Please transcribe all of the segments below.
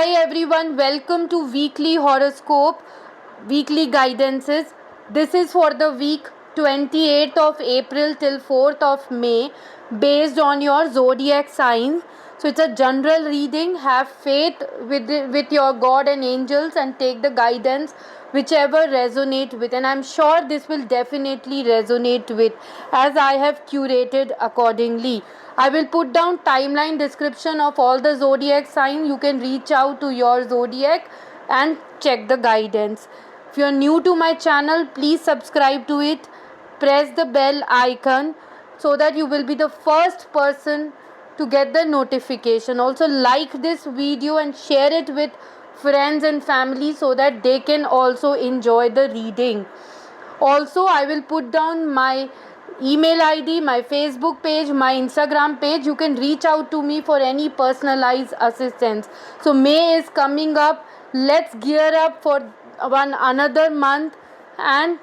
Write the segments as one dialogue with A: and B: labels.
A: Hi everyone, welcome to weekly horoscope, weekly guidances. This is for the week 28th of April till 4th of May based on your zodiac sign. So it's a general reading. Have faith with your God and angels and take the guidance whichever resonate with, and I'm sure this will definitely resonate with as I have curated accordingly. I will put down timeline description of all the zodiac sign. You can reach out to your zodiac and check the guidance. If you are new to my channel, please subscribe to it. Press the bell icon so that you will be the first person to get the notification. Also like this video and share it with friends and family so that they can also enjoy the reading. Also, I will put down my email ID, my Facebook page, my Instagram page. You can reach out to me for any personalized assistance. So May is coming up. Let's gear up for one another month and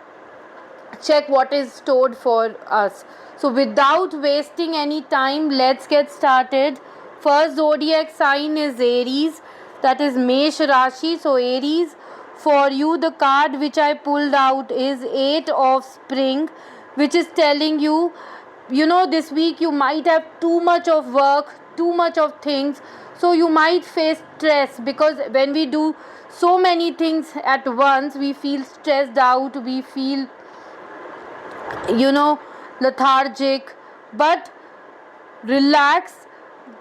A: check what is stored for us. So without wasting any time, let's get started. First zodiac sign is Aries, that is Mesh Rashi. So Aries, for you the card which I pulled out is 8 of Spring, which is telling you, this week you might have too much of work, too much of things, so you might face stress, because when we do so many things at once, we feel stressed out, we feel lethargic. But relax,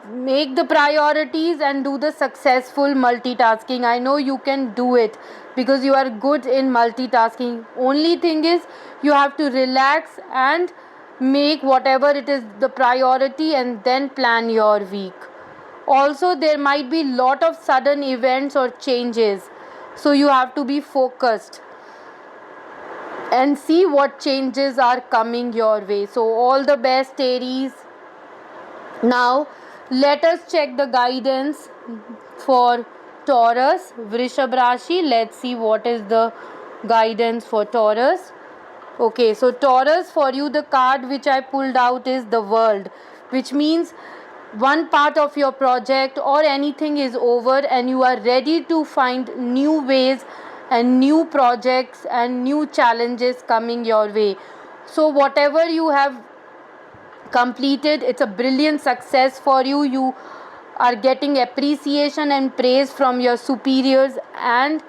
A: make the priorities and do the successful multitasking. I know you can do it because you are good in multitasking. Only thing is, you have to relax and make whatever it is the priority and then plan your week. Also, there might be lot of sudden events or changes, so you have to be focused and see what changes are coming your way. So all the best, Aries. Now let us check the guidance for Taurus, Vrishab Rashi. Let's see what is the guidance for Taurus. Okay, so Taurus, for you the card which I pulled out is the World, which means one part of your project or anything is over and you are ready to find new ways and new projects and new challenges coming your way. So whatever you have completed, it's a brilliant success for you. You are getting appreciation and praise from your superiors, and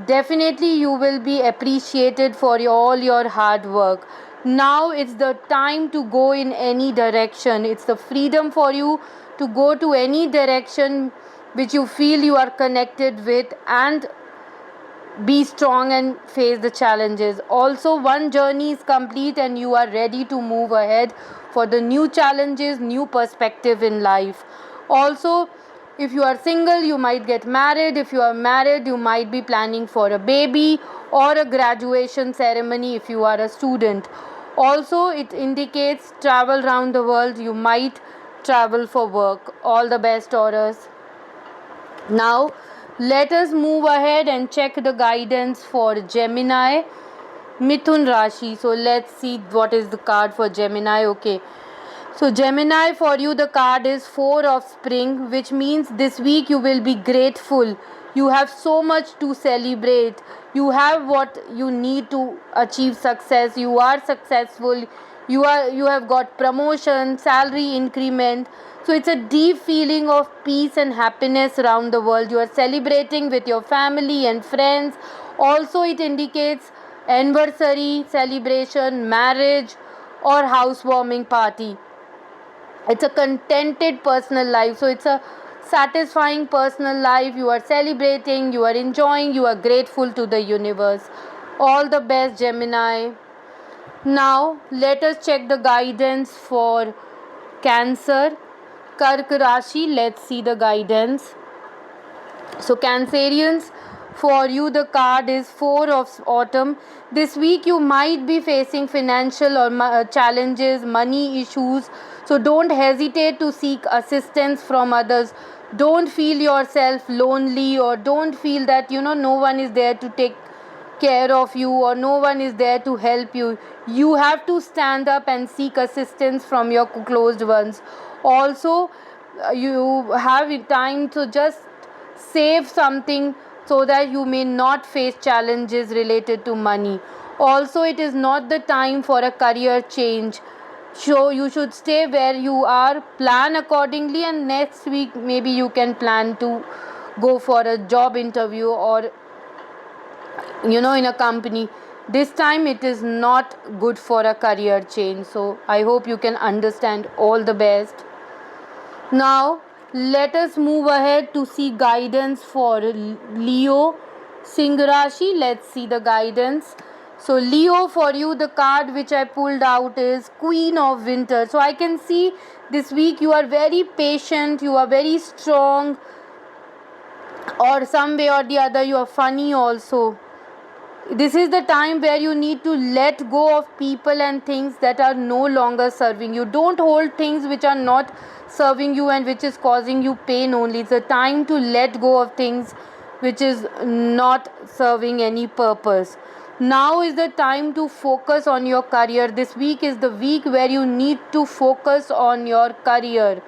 A: definitely you will be appreciated for all your hard work. Now it's the time to go in any direction. It's the freedom for you to go to any direction which you feel you are connected with, and be strong and face the challenges. Also, one journey is complete and you are ready to move ahead for the new challenges, new perspective in life. Also, if you are single, you might get married. If you are married, you might be planning for a baby or a graduation ceremony if you are a student. Also, it indicates travel around the world. You might travel for work. All the best, Taurus. Now, let us move ahead and check the guidance for Gemini, Mithun Rashi. So, let's see what is the card for Gemini. Okay. So, Gemini, for you the card is 4 of Spring, which means this week you will be grateful. You have so much to celebrate. You have what you need to achieve success. You are successful. You have got promotion, salary increment. So it's a deep feeling of peace and happiness around the world. You are celebrating with your family and friends. Also, it indicates anniversary celebration, marriage, or housewarming party. It's a contented personal life. So it's a satisfying personal life. You are celebrating, you are enjoying, you are grateful to the universe. All the best, Gemini. Now let us check the guidance for Cancer, Kark Rashi. Let's see the guidance. So Cancerians, for you the card is 4 of Autumn. This week you might be facing financial or challenges, money issues. So don't hesitate to seek assistance from others. Don't feel yourself lonely, or don't feel that no one is there to take care of you or no one is there to help you. You have to stand up and seek assistance from your closed ones. Also, you have time to just save something so that you may not face challenges related to money. Also, it is not the time for a career change, so you should stay where you are, plan accordingly, and next week maybe you can plan to go for a job interview, or in a company. This time it is not good for a career change, so I hope you can understand. All the best. Now let us move ahead to see guidance for Leo Singh Rashi. Let's see the guidance. So Leo, for you, the card which I pulled out is Queen of Winter. So I can see this week you are very patient, you are very strong, or some way or the other you are funny also. This is the time where you need to let go of people and things that are no longer serving you. Don't hold things which are not serving you and which is causing you pain only. It's a time to let go of things which is not serving any purpose. Now is the time to focus on your career. This week is the week where you need to focus on your career.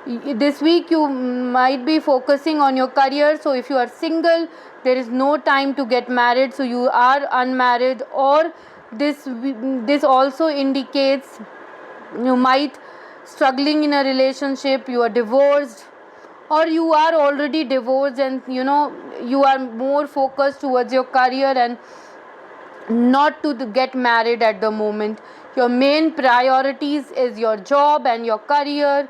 A: This week you might be focusing on your career. So if you are single, there is no time to get married, so you are unmarried. Or this also indicates you might struggling in a relationship, you are divorced, or you are already divorced, and you are more focused towards your career and not to get married at the moment. Your main priorities is your job and your career,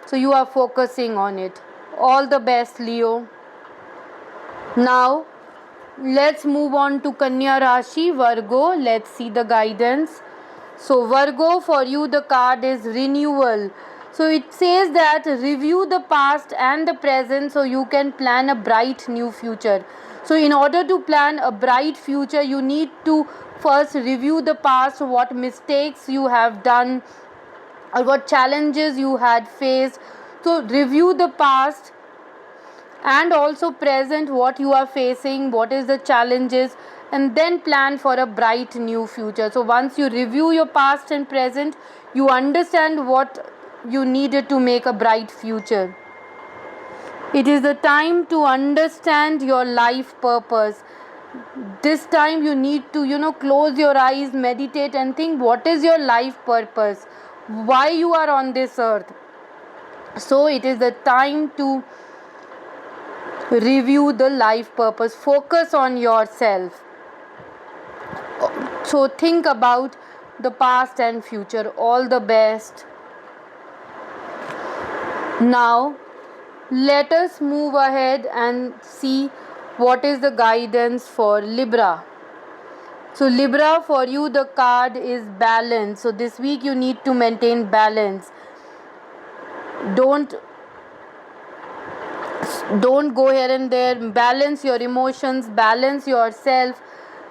A: so you are focusing on it. All the best, Leo. Now let's move on to Kanya Rashi, Virgo. Let's see the guidance. So Virgo, for you the card is renewal. So it says that review the past and the present so you can plan a bright new future. So in order to plan a bright future, you need to first review the past, what mistakes you have done or what challenges you had faced. So review the past and also present, what you are facing, what is the challenges, and then plan for a bright new future. So once you review your past and present, you understand what you needed to make a bright future. It is the time to understand your life purpose. This time you need to close your eyes, meditate, and think what is your life purpose, why you are on this earth. So it is the time to review the life purpose, focus on yourself. So think about the past and future. All the best. Now let us move ahead and see what is the guidance for Libra. So Libra, for you the card is balance. So this week you need to maintain balance. Don't go here and there. Balance your emotions, balance yourself.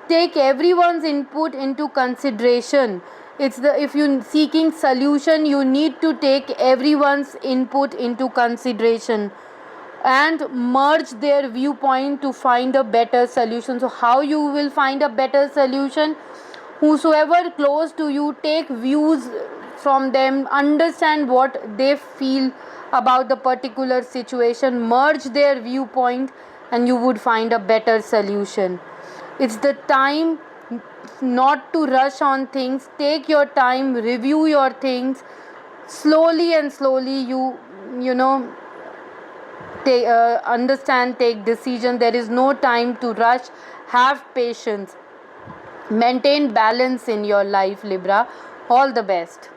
A: Take everyone's input into consideration. If you're seeking solution, you need to take everyone's input into consideration and merge their viewpoint to find a better solution. So how you will find a better solution? Whosoever close to you, take views from them, understand what they feel about the particular situation, merge their viewpoint, and you would find a better solution. It's the time not to rush on things. Take your time, review your things slowly, and slowly you know take understand, take decision. There is no time to rush. Have patience, maintain balance in your life, Libra. All the best.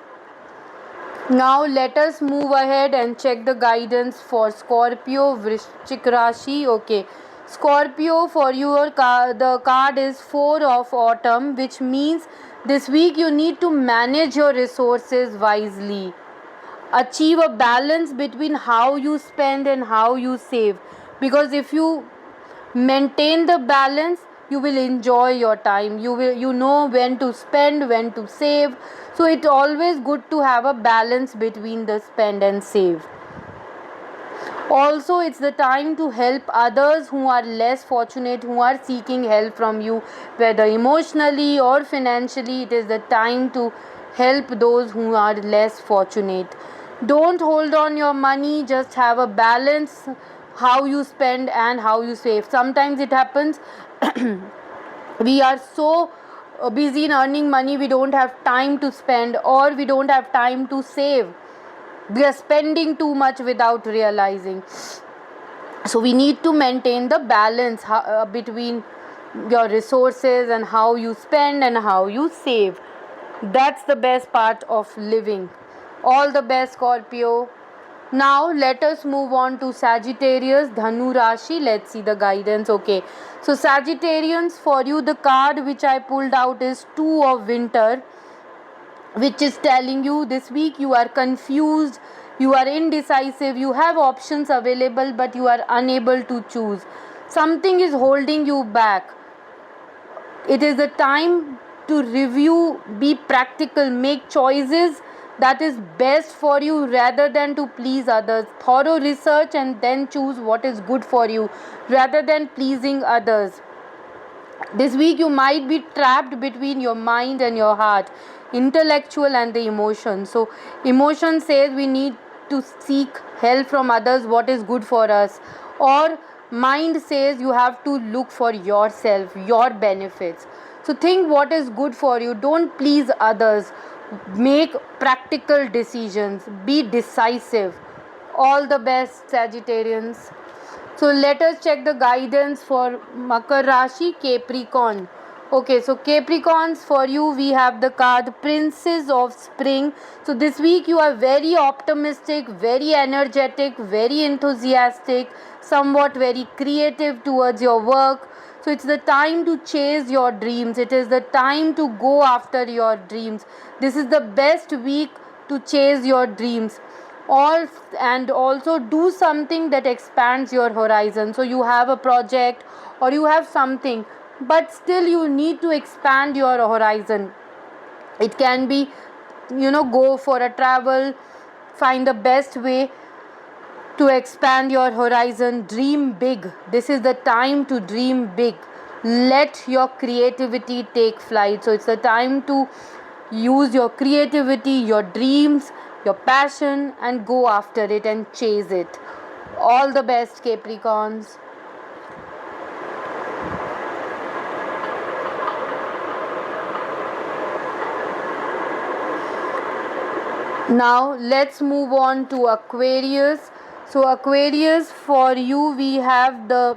A: Now let us move ahead and check the guidance for Scorpio, Vrishchik Rashi. Okay, Scorpio, for your the card is 4 of Autumn, which means this week you need to manage your resources wisely. Achieve a balance between how you spend and how you save, because if you maintain the balance, you will enjoy your time. You know when to spend, when to save. So it's always good to have a balance between the spend and save. Also, it's the time to help others who are less fortunate, who are seeking help from you, whether emotionally or financially. It is the time to help those who are less fortunate. Don't hold on your money, just have a balance how you spend and how you save. Sometimes it happens we are so busy in earning money, we don't have time to spend, or we don't have time to save. We are spending too much without realizing. So we need to maintain the balance between your resources and how you spend and how you save. That's the best part of living. All the best, Scorpio. Now let us move on to Sagittarius, Dhanu Rashi. Let's see the guidance. Okay, so Sagittarians, for you the card which I pulled out is Two of Winter, which is telling you this week you are confused, you are indecisive, you have options available but you are unable to choose. Something is holding you back. It is the time to review, be practical, make choices that is best for you rather than to please others. Thorough research and then choose what is good for you rather than pleasing others. This week you might be trapped between your mind and your heart, intellectual and the emotion. So emotion says we need to seek help from others, what is good for us, or mind says you have to look for yourself, your benefits. So think what is good for you, don't please others, make practical decisions, be decisive. All the best, Sagittarians. So let us check the guidance for Makar Rashi, Capricorn. Okay, so Capricorns, for you we have the card Princess of Spring. So this week you are very optimistic, very energetic, very enthusiastic, somewhat very creative towards your work. So it's the time to chase your dreams. It is the time to go after your dreams. This is the best week to chase your dreams. And also do something that expands your horizon. So you have a project or you have something, but still you need to expand your horizon. It can be, go for a travel, find the best way to expand your horizon, dream big. This is the time to dream big. Let your creativity take flight. So it's the time to use your creativity, your dreams, your passion, and go after it and chase it. All the best, Capricorns. Now let's move on to Aquarius. So Aquarius, for you we have the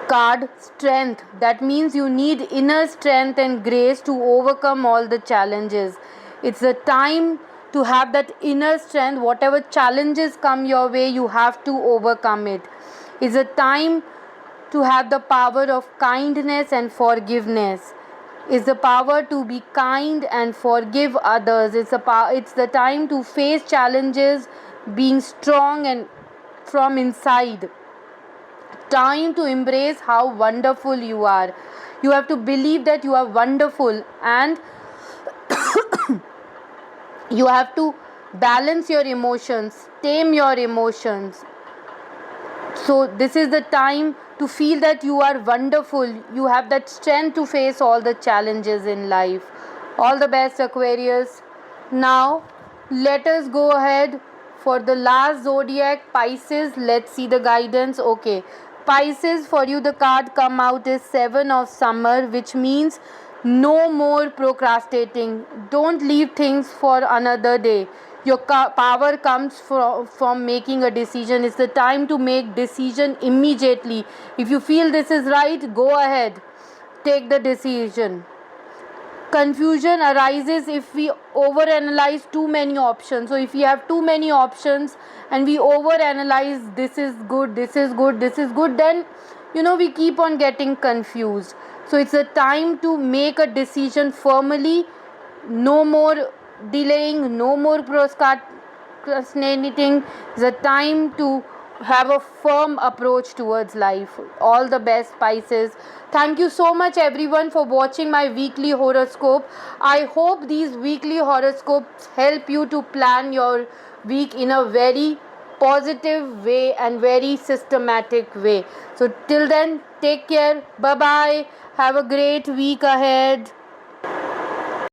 A: card Strength. That means you need inner strength and grace to overcome all the challenges. It's the time to have that inner strength. Whatever challenges come your way, you have to overcome it. It's a time to have the power of kindness and forgiveness. It's the power to be kind and forgive others. It's the time to face challenges, being strong and from inside. Time to embrace how wonderful you are. You have to believe that you are wonderful, and you have to balance your emotions, tame your emotions. So this is the time to feel that you are wonderful. You have that strength to face all the challenges in life. All the best, Aquarius. Now let us go ahead for the last zodiac, Pisces. Let's see the guidance. Okay, Pisces, for you the card come out is Seven of Summer, which means no more procrastinating. Don't leave things for another day. Your power comes from making a decision. It's the time to make decision immediately. If you feel this is right, go ahead, take the decision. Confusion arises if we overanalyze too many options. So if we have too many options and we overanalyze, this is good, this is good, this is good, then we keep on getting confused. So it's a time to make a decision firmly. No more delaying, no more procrastinating. It's a time to have a firm approach towards life. All the best, Pisces. Thank you so much, everyone, for watching my weekly horoscope. I hope these weekly horoscopes help you to plan your week in a very positive way and very systematic way. So till then, take care. Bye bye. Have a great week ahead.